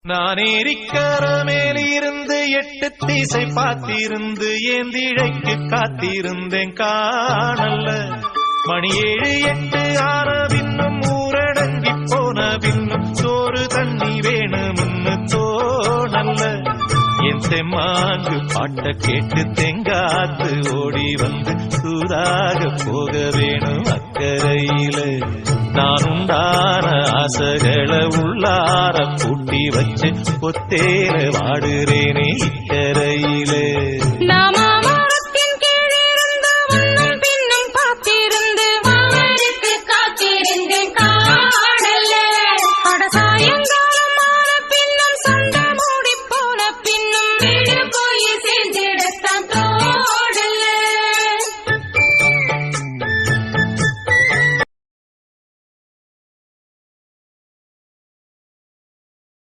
நான் ஏரிக்கர மேலிருந்து 8 திசை பார்த்திருந்து ஏந்திழைக்கு காத்திருந்தேன் காணல்ல. மணி 7 8 ஆன பின்னும் ஊரடங்கி போன பின்னும் சோறு தண்ணி வேணும்னு தோணல்ல. என் தெம்மாங்கு பாட்ட கேட்டு தெங்காத்து ஓடி வந்து சூதாக போக வேணும் அக்கறையில. நான் உண்டான ஆசைகளை உள்ளார பூட்டி வச்சு பொத்தேல வாடுறேனே.